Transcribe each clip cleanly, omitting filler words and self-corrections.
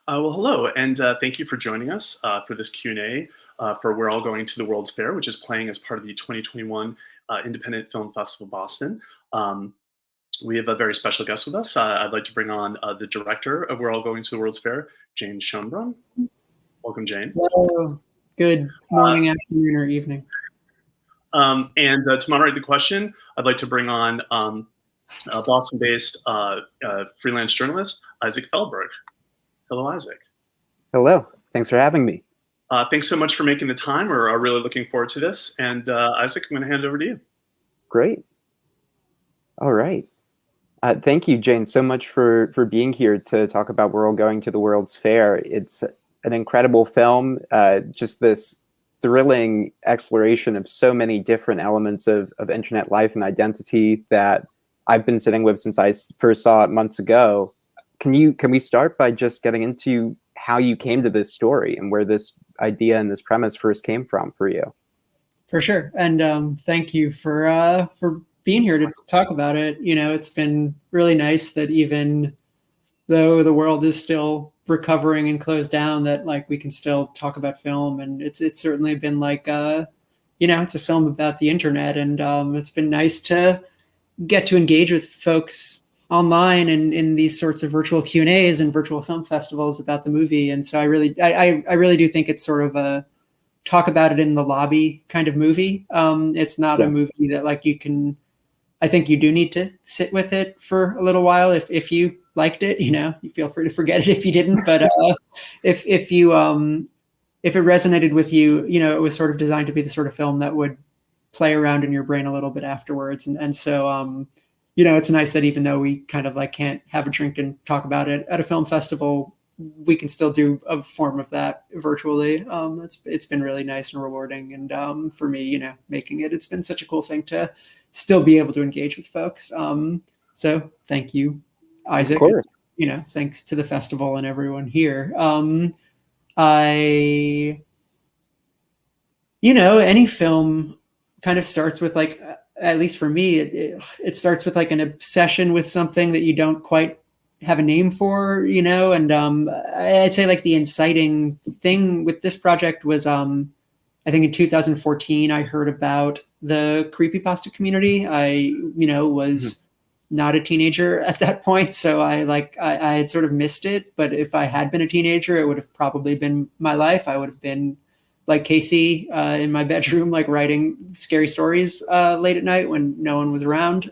Well, hello, and thank you for joining us for this Q&A for We're All Going to the World's Fair, which is playing as part of the 2021 Independent Film Festival Boston. We have a very special guest with us. I'd like to bring on the director of We're All Going to the World's Fair, Jane Schoenbrun. Welcome, Jane. Hello. Good morning, afternoon, or evening. And to moderate the question, I'd like to bring on Boston-based freelance journalist, Isaac Feldberg. Hello, Isaac. Hello. Thanks for having me. Thanks so much for making the time. We're really looking forward to this. And Isaac, I'm going to hand it over to you. Great. All right. Thank you, Jane, so much for being here to talk about We're All Going to the World's Fair. It's an incredible film, just this thrilling exploration of so many different elements of internet life and identity that I've been sitting with since I first saw it months ago. Can we start by just getting into how you came to this story and where this idea and this premise first came from for you? For sure. And thank you for being here to talk about it. You know, it's been really nice that even though the world is still recovering and closed down, that like we can still talk about film. And it's certainly been like, you know, it's a film about the internet. And it's been nice to get to engage with folks online and in these sorts of virtual Q&As and virtual film festivals about the movie. And so I really do think it's sort of a talk about it in the lobby kind of movie. It's not a movie that like you can, I think you do need to sit with it for a little while. If you liked it, you know, you feel free to forget it if you didn't, but if it resonated with you, you know, it was sort of designed to be the sort of film that would play around in your brain a little bit afterwards. And so, you know, it's nice that even though we kind of like can't have a drink and talk about it at a film festival, we can still do a form of that virtually. It's been really nice and rewarding. And for me, you know, making it, it's been such a cool thing to still be able to engage with folks. So thank you, Isaac. Of course. You know, thanks to the festival and everyone here. You know, any film kind of starts with like, at least for me, it starts with like an obsession with something that you don't quite have a name for, you know? And I'd say like the inciting thing with this project was, I think in 2014, I heard about the Creepypasta community. I, you know, was not a teenager at that point. So I had sort of missed it. But if I had been a teenager, it would have probably been my life. I would have been like Casey in my bedroom, like writing scary stories late at night when no one was around.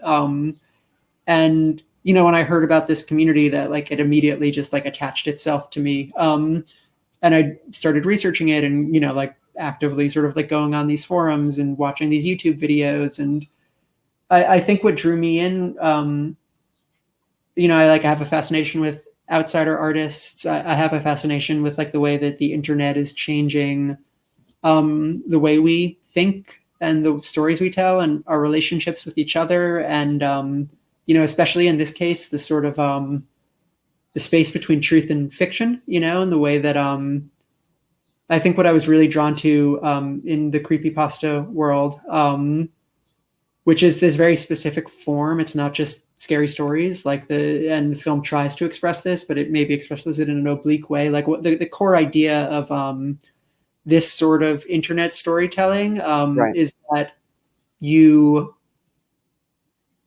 And, you know, when I heard about this community, that like it immediately just like attached itself to me. And I started researching it and, you know, like actively sort of like going on these forums and watching these YouTube videos. And I think what drew me in, you know, I have a fascination with outsider artists. I have a fascination with like the way that the internet is changing the way we think and the stories we tell and our relationships with each other. And, you know, especially in this case, the sort of the space between truth and fiction, you know, and the way that I think what I was really drawn to in the creepypasta world, which is this very specific form. It's not just scary stories, like and the film tries to express this, but it maybe expresses it in an oblique way. Like what the core idea of this sort of internet storytelling is that you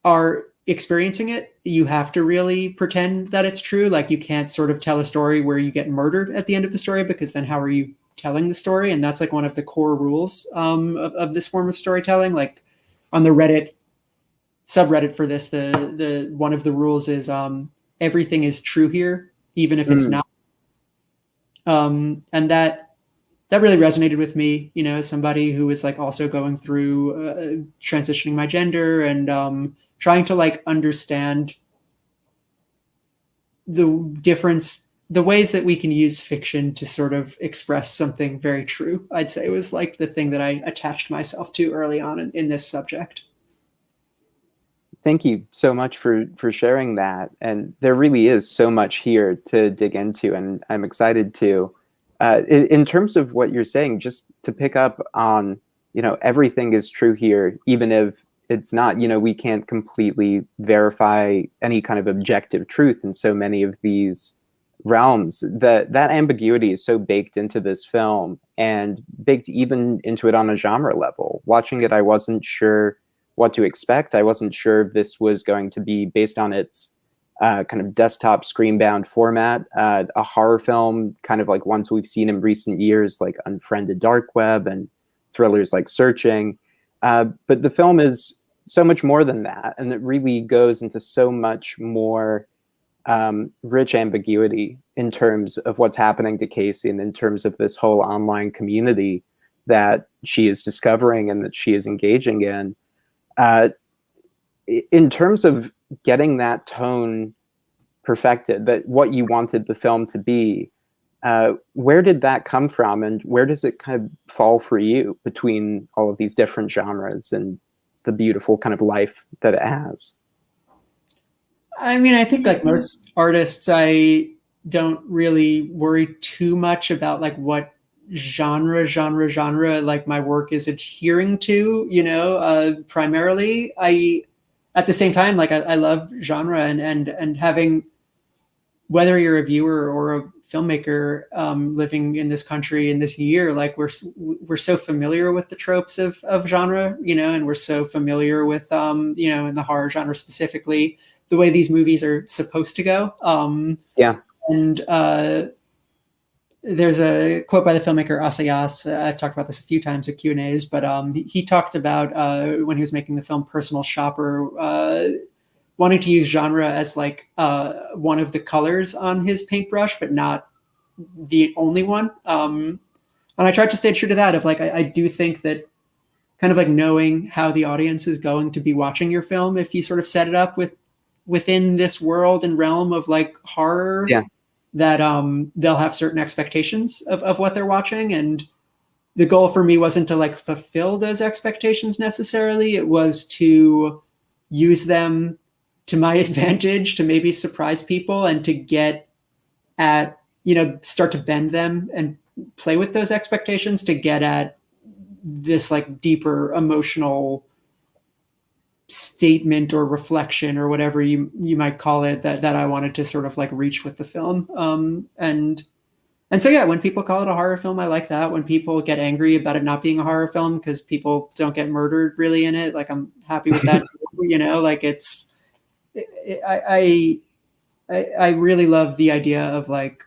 are experiencing it. You have to really pretend that it's true. Like you can't sort of tell a story where you get murdered at the end of the story, because then how are you telling the story? And that's like one of the core rules of this form of storytelling. Like on the Reddit subreddit for this, the one of the rules is everything is true here, even if it's not. And that really resonated with me, you know, as somebody who was like also going through transitioning my gender and trying to like understand the difference, the ways that we can use fiction to sort of express something very true. I'd say was like the thing that I attached myself to early on in this subject. Thank you so much for sharing that. And there really is so much here to dig into, and I'm excited to. In terms of what you're saying, just to pick up on, you know, everything is true here, even if it's not, you know, we can't completely verify any kind of objective truth in so many of these realms. That ambiguity is so baked into this film, and baked even into it on a genre level. Watching it, I wasn't sure what to expect. I wasn't sure if this was going to be based on its kind of desktop screen-bound format, a horror film, kind of like ones we've seen in recent years, like Unfriended Dark Web and thrillers like Searching. But the film is so much more than that, and it really goes into so much more rich ambiguity in terms of what's happening to Casey and in terms of this whole online community that she is discovering and that she is engaging in. In terms of getting that tone perfected, that what you wanted the film to be, where did that come from, and where does it kind of fall for you between all of these different genres and the beautiful kind of life that it has? I mean, I think like most artists, I don't really worry too much about like what genre like my work is adhering to, you know. Primarily, at the same time, like I love genre, and having, whether you're a viewer or a filmmaker living in this country in this year, like we're so familiar with the tropes of genre, you know, and we're so familiar with you know, in the horror genre specifically, the way these movies are supposed to go. Yeah. And there's a quote by the filmmaker Asayas. I've talked about this a few times at Q&As, but he talked about when he was making the film Personal Shopper, wanting to use genre as like one of the colors on his paintbrush, but not the only one. And I tried to stay true to that, of like, I do think that kind of like knowing how the audience is going to be watching your film, if you sort of set it up within this world and realm of like horror, yeah, that they'll have certain expectations of what they're watching. And the goal for me wasn't to like fulfill those expectations necessarily. It was to use them to my advantage, to maybe surprise people and to get at, you know, start to bend them and play with those expectations to get at this like deeper emotional statement or reflection or whatever you might call it, that I wanted to sort of like reach with the film. And so, yeah, when people call it a horror film, I like that. When people get angry about it not being a horror film because people don't get murdered really in it, like I'm happy with that. You know, like I really love the idea of like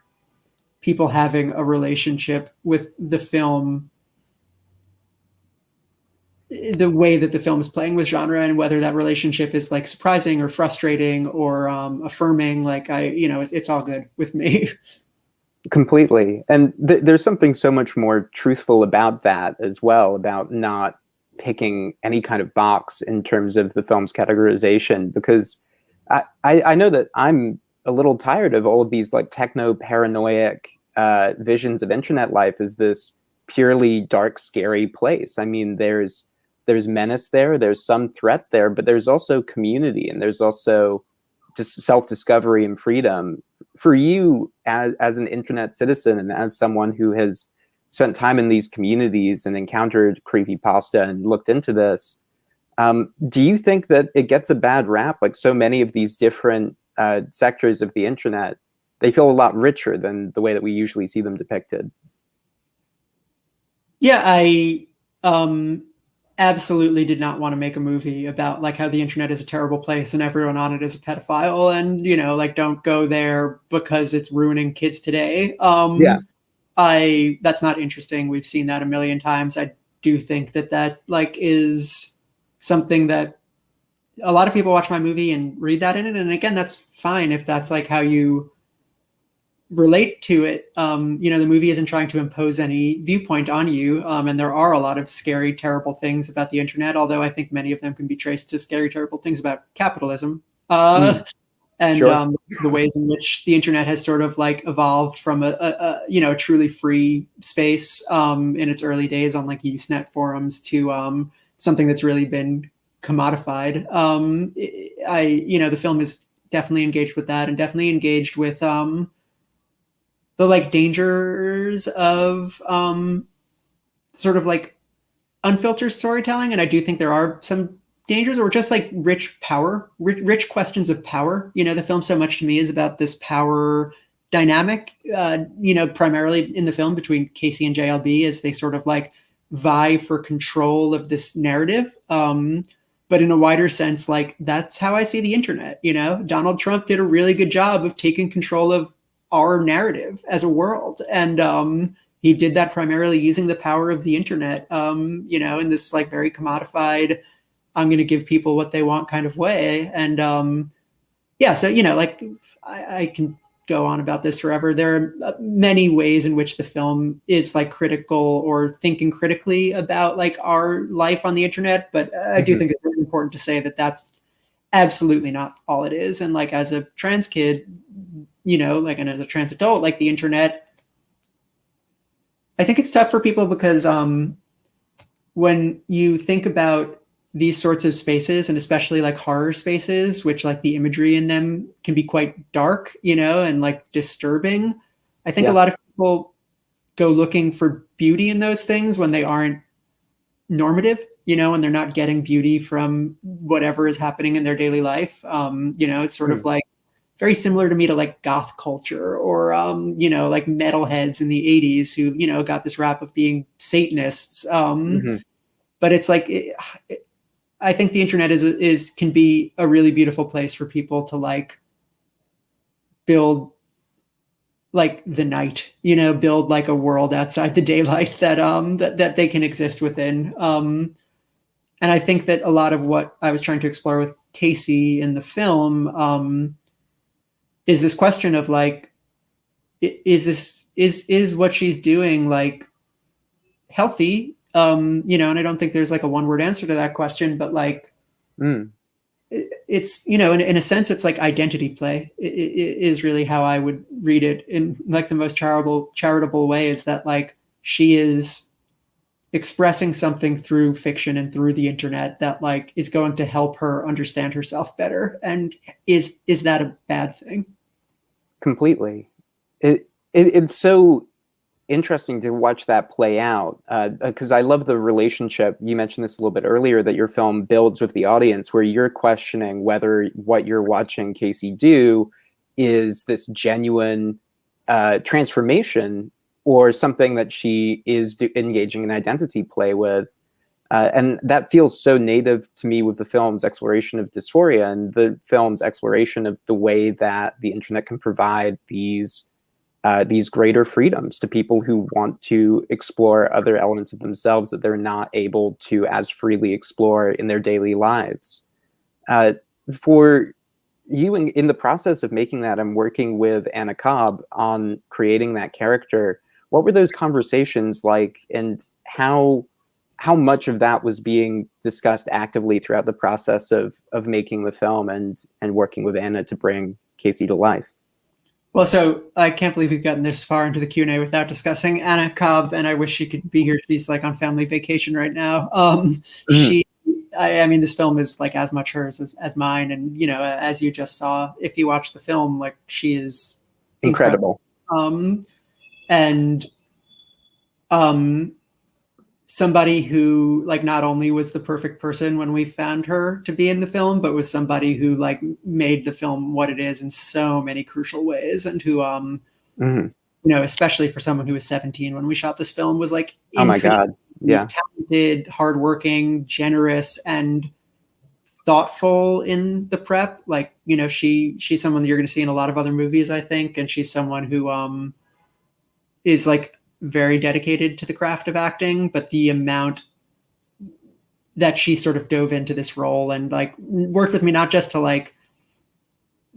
people having a relationship with the film, the way that the film is playing with genre, and whether that relationship is like surprising or frustrating or affirming. Like you know, it's all good with me. Completely. And there's something so much more truthful about that as well, about not picking any kind of box in terms of the film's categorization, because I know that I'm a little tired of all of these like techno-paranoiac visions of internet life as this purely dark, scary place. I mean, there's menace there, there's some threat there, but there's also community, and there's also just self-discovery and freedom. For you as an internet citizen and as someone who has spent time in these communities and encountered creepypasta and looked into this, do you think that it gets a bad rap? Like so many of these different sectors of the internet, they feel a lot richer than the way that we usually see them depicted. Yeah, I absolutely did not want to make a movie about like how the internet is a terrible place and everyone on it is a pedophile, and you know, like don't go there because it's ruining kids today. Yeah. That's not interesting. We've seen that a million times. I do think that like is something that a lot of people watch my movie and read that in it. And again, that's fine if that's like how you relate to it. You know, the movie isn't trying to impose any viewpoint on you. And there are a lot of scary, terrible things about the internet, although I think many of them can be traced to scary, terrible things about capitalism. And Sure. The ways in which the internet has sort of like evolved from a you know, a truly free space in its early days on like Usenet forums to something that's really been commodified. You know, the film is definitely engaged with that, and definitely engaged with the like dangers of sort of like unfiltered storytelling. And I do think there are some dangers, or just like rich questions of power. You know, the film so much to me is about this power dynamic, primarily in the film between Casey and JLB, as they sort of like vie for control of this narrative. But in a wider sense, like that's how I see the internet. Donald Trump did a really good job of taking control of our narrative as a world. And he did that primarily using the power of the internet, in this like very commodified, I'm going to give people what they want kind of way. And so, like I can go on about this forever. There are many ways in which the film is like critical or thinking critically about like our life on the internet. But I do think it's really important to say that that's absolutely not all it is. And like as a trans kid, and as a trans adult, like the internet, I think it's tough for people because when you think about these sorts of spaces, and especially like horror spaces, which like the imagery in them can be quite dark, and like disturbing. I think a lot of people go looking for beauty in those things when they aren't normative, and they're not getting beauty from whatever is happening in their daily life. It's sort of like very similar to me to like goth culture or, like metalheads in the 80s who, got this rap of being Satanists. But it's like, I think the internet can be a really beautiful place for people to like build like the night, build like a world outside the daylight that they can exist within. And I think that a lot of what I was trying to explore with Casey in the film is this question of like, is what she's doing like healthy? And I don't think there's like a one word answer to that question, but like, it's, in a sense, it's like identity play is really how I would read it in like the most charitable way, is that like she is expressing something through fiction and through the internet that like is going to help her understand herself better. And is that a bad thing? Completely. It's so interesting to watch that play out, because I love the relationship. You mentioned this a little bit earlier, that your film builds with the audience, where you're questioning whether what you're watching Casey do is this genuine transformation or something that she is engaging in identity play with. And that feels so native to me with the film's exploration of dysphoria and the film's exploration of the way that the internet can provide these greater freedoms to people who want to explore other elements of themselves that they're not able to as freely explore in their daily lives. For you, in the process of making that, I'm working with Anna Cobb on creating that character. What were those conversations like, and how much of that was being discussed actively throughout the process of making the film and working with Anna to bring Casey to life? Well, so I can't believe we've gotten this far into the Q&A without discussing Anna Cobb, and I wish she could be here. She's like on family vacation right now. I mean, this film is like as much hers as mine. And, as you just saw, if you watch the film, like she is incredible. Somebody who like not only was the perfect person when we found her to be in the film, but was somebody who like made the film what it is in so many crucial ways, and who especially for someone who was 17 when we shot this film, was like, oh my God, yeah, talented, hardworking, generous, and thoughtful in the prep. Like, she's someone that you're going to see in a lot of other movies, I think, and she's someone who is like very dedicated to the craft of acting, but the amount that she sort of dove into this role and like worked with me, not just to like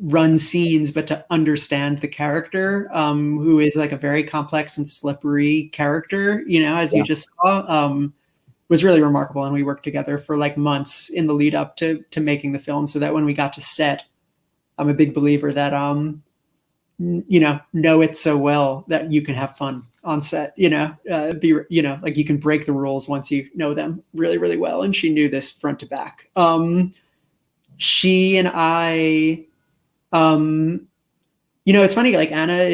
run scenes, but to understand the character, who is like a very complex and slippery character, as you just saw, was really remarkable. And we worked together for like months in the lead up to making the film, so that when we got to set, I'm a big believer that, know it so well that you can have fun on set, like you can break the rules once you know them really, really well. And she knew this front to back. She and I, it's funny, like Anna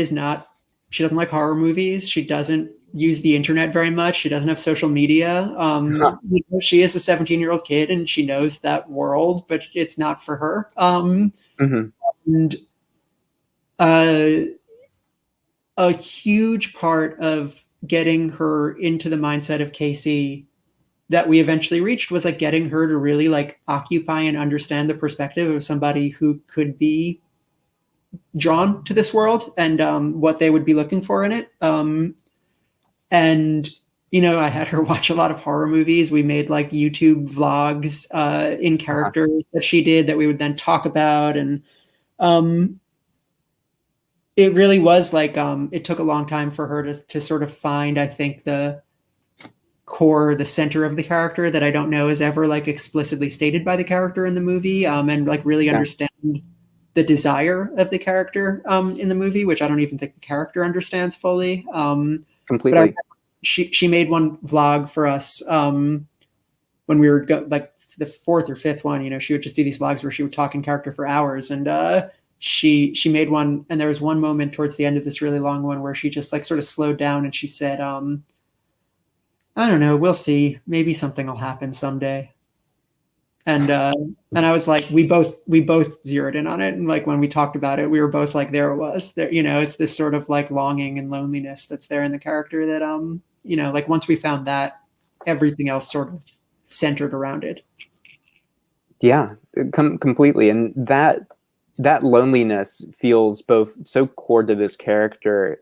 she doesn't like horror movies. She doesn't use the internet very much. She doesn't have social media. She is a 17-year-old kid and she knows that world, but it's not for her. And a huge part of getting her into the mindset of Casey that we eventually reached was like getting her to really like occupy and understand the perspective of somebody who could be drawn to this world and what they would be looking for in it. And, you know, I had her watch a lot of horror movies. We made like YouTube vlogs in character that she did that we would then talk about. And it really was like, it took a long time for her to sort of find, I think, the core, the center of the character that I don't know is ever like explicitly stated by the character in the movie, and like really understand the desire of the character in the movie, which I don't even think the character understands fully. Completely. But she made one vlog for us when we were like the fourth or fifth one. You know, she would just do these vlogs where she would talk in character for hours, and she made one, and there was one moment towards the end of this really long one where she just like sort of slowed down and she said, I don't know, we'll see. Maybe something will happen someday. And I was like, we both zeroed in on it. And like when we talked about it, we were both like, there it was. There, you know, it's this sort of like longing and loneliness that's there in the character that you know, like once we found that, everything else sort of centered around it. Yeah, completely. And that loneliness feels both so core to this character,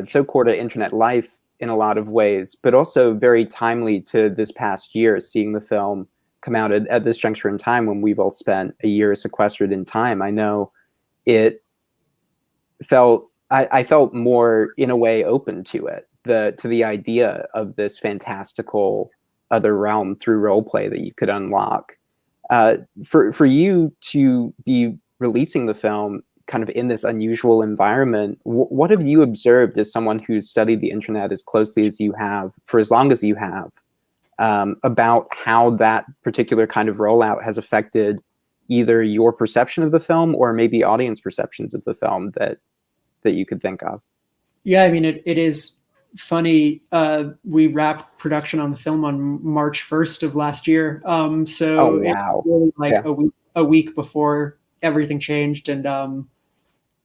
so core to internet life in a lot of ways, but also very timely to this past year, seeing the film come out at this juncture in time when we've all spent a year sequestered in time. I know it felt, I felt more in a way open to it, to the idea of this fantastical other realm through role play that you could unlock. For you to be releasing the film kind of in this unusual environment, what have you observed as someone who's studied the internet as closely as you have for as long as you have, about how that particular kind of rollout has affected either your perception of the film or maybe audience perceptions of the film that you could think of? Yeah, I mean, it is funny. We wrapped production on the film on March 1st of last year. So wow. It was really like a week before everything changed. And,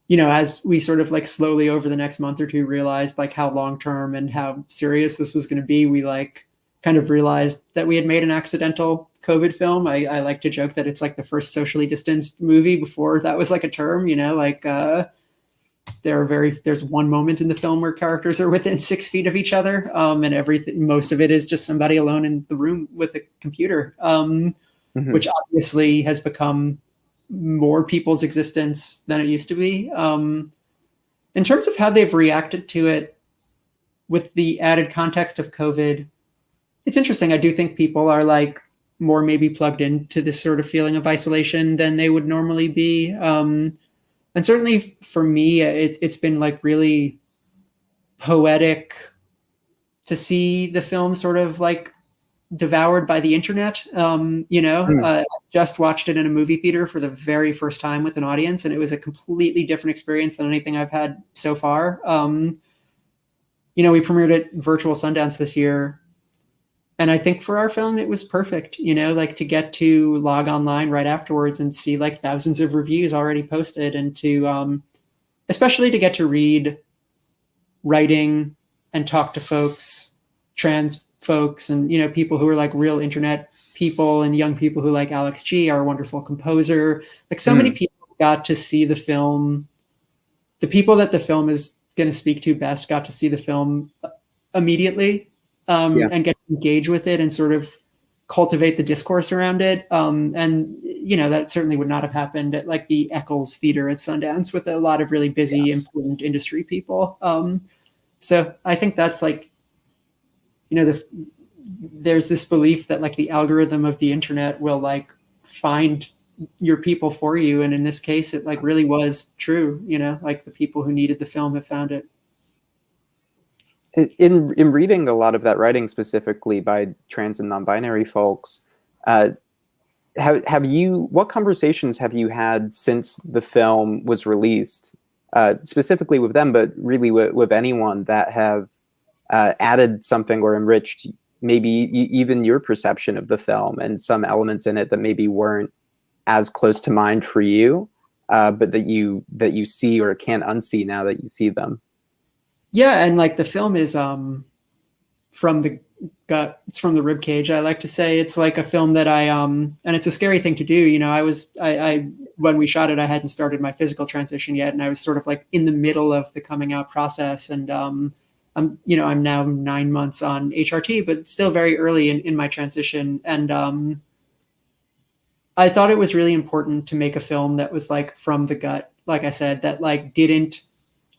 you know, as we sort of like slowly over the next month or two realized like how long-term and how serious this was going to be, we like kind of realized that we had made an accidental COVID film. I like to joke that it's like the first socially distanced movie before that was like a term, you know, like there's one moment in the film where characters are within 6 feet of each other. And most of it is just somebody alone in the room with a computer, which obviously has become more people's existence than it used to be. In terms of how they've reacted to it with the added context of COVID, it's interesting. I do think people are like more maybe plugged into this sort of feeling of isolation than they would normally be. And certainly for me, it's been like really poetic to see the film sort of like devoured by the internet. I just watched it in a movie theater for the very first time with an audience, and it was a completely different experience than anything I've had so far. We premiered at Virtual Sundance this year, and I think for our film, it was perfect, like to get to log online right afterwards and see like thousands of reviews already posted, and to, especially to get to read writing and talk to folks, trans folks, and, people who are like real internet people, and young people who like Alex G, our wonderful composer. Like so many people got to see the film. The people that the film is going to speak to best got to see the film immediately. And get to engage with it and sort of cultivate the discourse around it. And, that certainly would not have happened at like the Eccles Theater at Sundance with a lot of really busy, important industry people. So I think that's like, there's this belief that like the algorithm of the internet will like find your people for you. And in this case, it like really was true, like the people who needed the film have found it. In reading a lot of that writing, specifically by trans and non-binary folks, what conversations have you had since the film was released, specifically with them, but really with anyone that have added something or enriched maybe even your perception of the film and some elements in it that maybe weren't as close to mind for you, but that you see or can't unsee now that you see them? Yeah, and like the film is from the gut, it's from the rib cage. I like to say it's like a film that and it's a scary thing to do. You know, I when we shot it, I hadn't started my physical transition yet, and I was sort of like in the middle of the coming out process. And I'm now 9 months on HRT, but still very early in my transition. And I thought it was really important to make a film that was like from the gut, like I said, that like didn't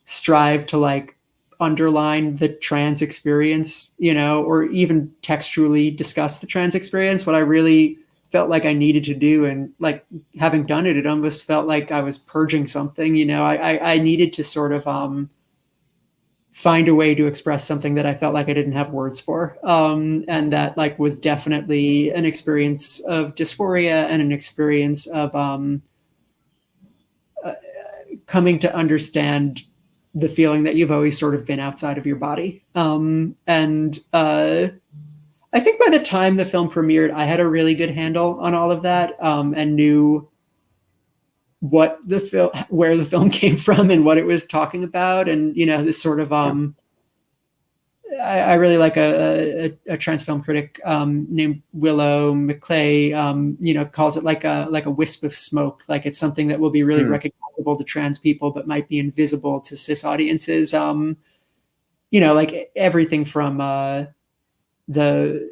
strive to like underline the trans experience, you know, or even textually discuss the trans experience. What I really felt like I needed to do, and like having done it, it almost felt like I was purging something, you know. I needed to sort of find a way to express something that I felt like I didn't have words for. And that like was definitely an experience of dysphoria and an experience of coming to understand the feeling that you've always sort of been outside of your body. And I think by the time the film premiered, I had a really good handle on all of that, and knew what the film, where the film came from and what it was talking about. And, you know, this sort of, I really like a trans film critic named Willow McClay, you know, calls it like a wisp of smoke. Like it's something that will be really recognizable to trans people, but might be invisible to cis audiences. You know, like everything from the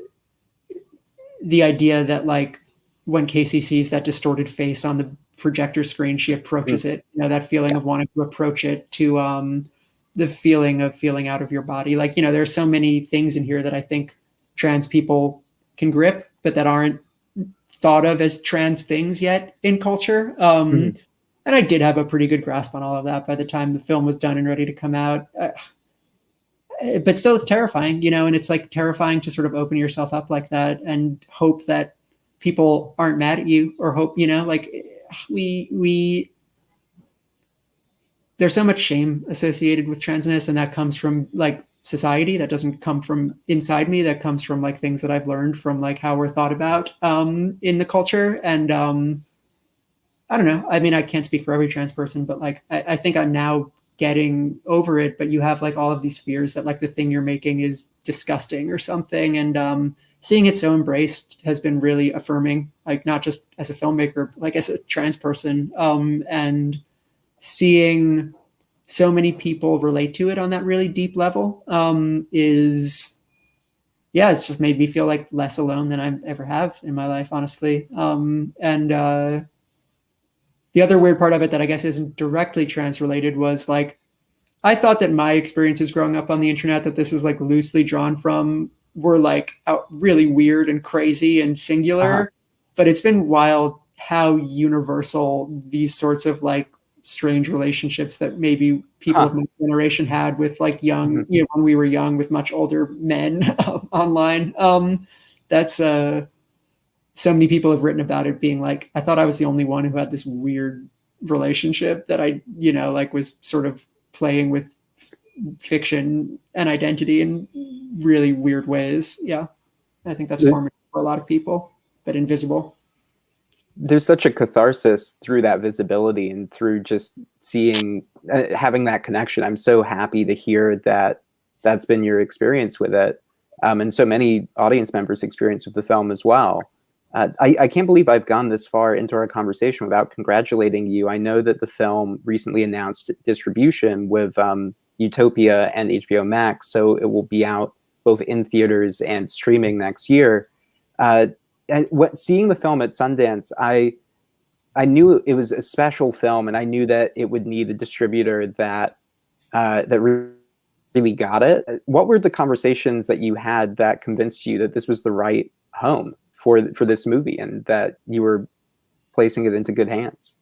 idea that like when Casey sees that distorted face on the projector screen, she approaches it, you know, that feeling of wanting to approach it, to the feeling of feeling out of your body. Like, you know, there's so many things in here that I think trans people can grip, but that aren't thought of as trans things yet in culture. And I did have a pretty good grasp on all of that by the time the film was done and ready to come out. But still, it's terrifying, you know, and it's like terrifying to sort of open yourself up like that and hope that people aren't mad at you, or hope, you know, like there's so much shame associated with transness, and that comes from like society. That doesn't come from inside me. That comes from like things that I've learned from like how we're thought about in the culture. And I don't know. I mean, I can't speak for every trans person, but like I think I'm now getting over it. But you have like all of these fears that like the thing you're making is disgusting or something. And seeing it so embraced has been really affirming, like not just as a filmmaker, but like as a trans person. And seeing so many people relate to it on that really deep level it's just made me feel like less alone than I ever have in my life, honestly. And the other weird part of it that I guess isn't directly trans related was like, I thought that my experiences growing up on the internet, that this is like loosely drawn from, were like really weird and crazy and singular. But it's been wild how universal these sorts of like strange relationships that maybe people of my generation had with like young, you know, when we were young, with much older men online. That's so many people have written about it, being like, I thought I was the only one who had this weird relationship that I, you know, like was sort of playing with fiction and identity in really weird ways. Yeah. I think that's formative for a lot of people, but invisible. There's such a catharsis through that visibility and through just seeing, having that connection. I'm so happy to hear that that's been your experience with it. And so many audience members' experience with the film as well. I can't believe I've gone this far into our conversation without congratulating you. I know that the film recently announced distribution with Utopia and HBO Max, so it will be out both in theaters and streaming next year. And seeing the film at Sundance, I knew it was a special film, and I knew that it would need a distributor that really got it. What were the conversations that you had that convinced you that this was the right home for this movie, and that you were placing it into good hands?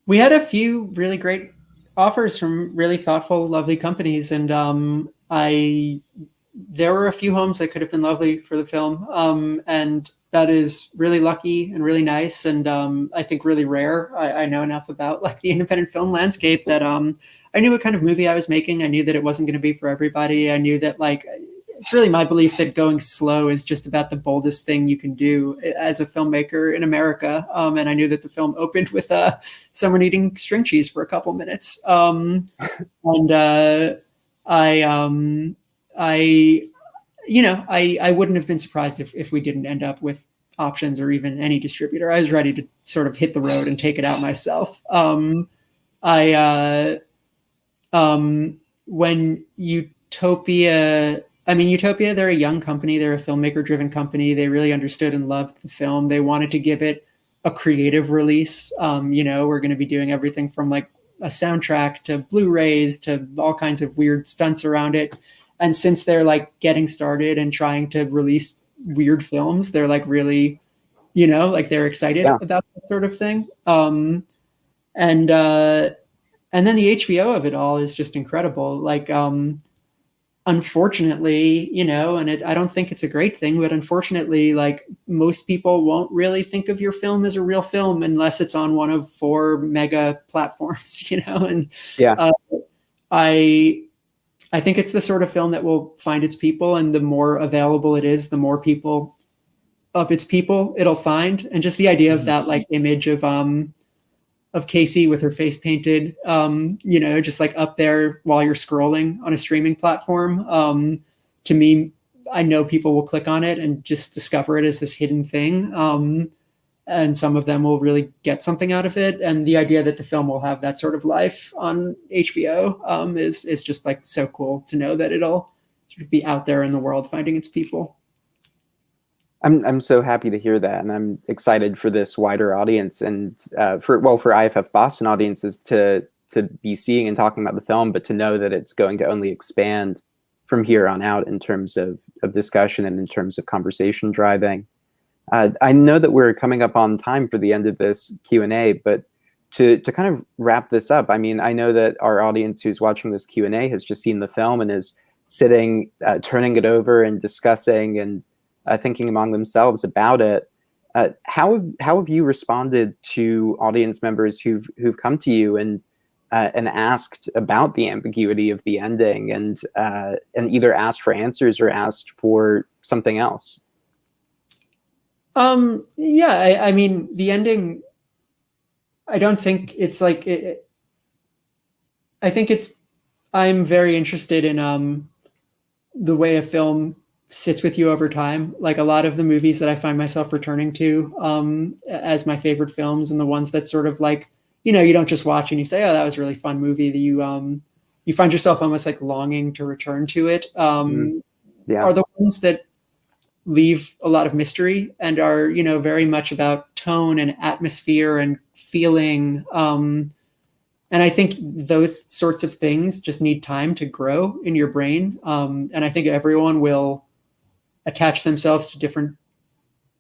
We had a few really great offers from really thoughtful, lovely companies, and there were a few homes that could have been lovely for the film, and that is really lucky and really nice, and I think really rare. I know enough about like the independent film landscape that I knew what kind of movie I was making. I knew that it wasn't going to be for everybody. I knew that like it's really my belief that going slow is just about the boldest thing you can do as a filmmaker in America. And I knew that the film opened with someone eating string cheese for a couple minutes. And I wouldn't have been surprised if we didn't end up with options or even any distributor. I was ready to sort of hit the road and take it out myself. When Utopia, they're a young company. They're a filmmaker driven company. They really understood and loved the film. They wanted to give it a creative release. We're going to be doing everything from like a soundtrack to Blu-rays to all kinds of weird stunts around it. And since they're like getting started and trying to release weird films, they're like really, they're excited about that sort of thing. And then the HBO of it all is just incredible. Like, unfortunately, I don't think it's a great thing, but unfortunately, like most people won't really think of your film as a real film unless it's on one of 4 mega platforms, and I think it's the sort of film that will find its people, and the more available it is, the more people of its people it'll find. And just the idea of that like image of Casey with her face painted, just like up there while you're scrolling on a streaming platform. To me, I know people will click on it and just discover it as this hidden thing. And some of them will really get something out of it. And the idea that the film will have that sort of life on HBO is just like so cool to know that it'll sort of be out there in the world finding its people. I'm so happy to hear that, and I'm excited for this wider audience and for IFFBoston audiences to be seeing and talking about the film, but to know that it's going to only expand from here on out in terms of discussion and in terms of conversation driving. I know that we're coming up on time for the end of this Q&A, but to kind of wrap this up, I mean, I know that our audience who's watching this Q&A has just seen the film and is sitting, turning it over and discussing and thinking among themselves about it. How have you responded to audience members who've come to you and asked about the ambiguity of the ending and either asked for answers or asked for something else? I mean, the ending, I don't think it's like it. I think I'm very interested in the way a film sits with you over time. Like a lot of the movies that I find myself returning to as my favorite films, and the ones that sort of like, you don't just watch and you say, oh, that was a really fun movie, that you find yourself almost like longing to return to it, are the ones that leave a lot of mystery and are, very much about tone and atmosphere and feeling. And I think those sorts of things just need time to grow in your brain. And I think everyone will attach themselves to different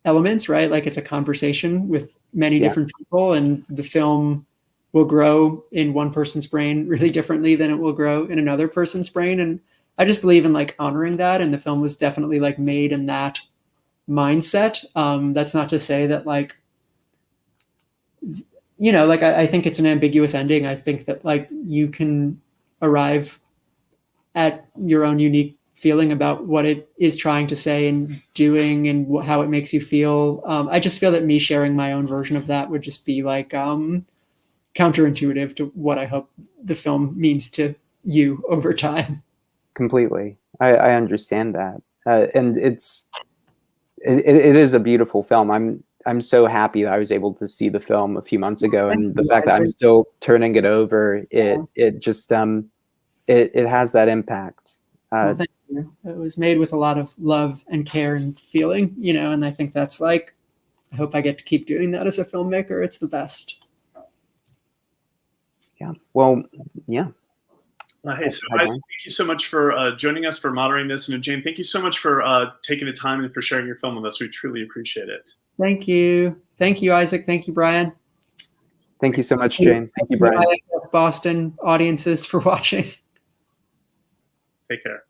elements, right? Like it's a conversation with many different people, and the film will grow in one person's brain really differently than it will grow in another person's brain. And I just believe in like honoring that. And the film was definitely like made in that mindset. That's not to say that like, I think it's an ambiguous ending. I think that like you can arrive at your own unique feeling about what it is trying to say and doing and how it makes you feel. I just feel that me sharing my own version of that would just be like counterintuitive to what I hope the film means to you over time. Completely. I understand that. And it is a beautiful film. I'm so happy that I was able to see the film a few months ago, and the fact that I'm still turning it over, it just it has that impact. Well, thank you. It was made with a lot of love and care and feeling, and I think that's like, I hope I get to keep doing that as a filmmaker. It's the best. Yeah. Well, yeah. Hey, so Isaac, thank you so much for joining us, for moderating this. And Jane, thank you so much for taking the time and for sharing your film with us. We truly appreciate it. Thank you. Thank you, Isaac. Thank you, Brian. Thank you so much, Jane. Thank you, Brian. Boston audiences for watching. Take care.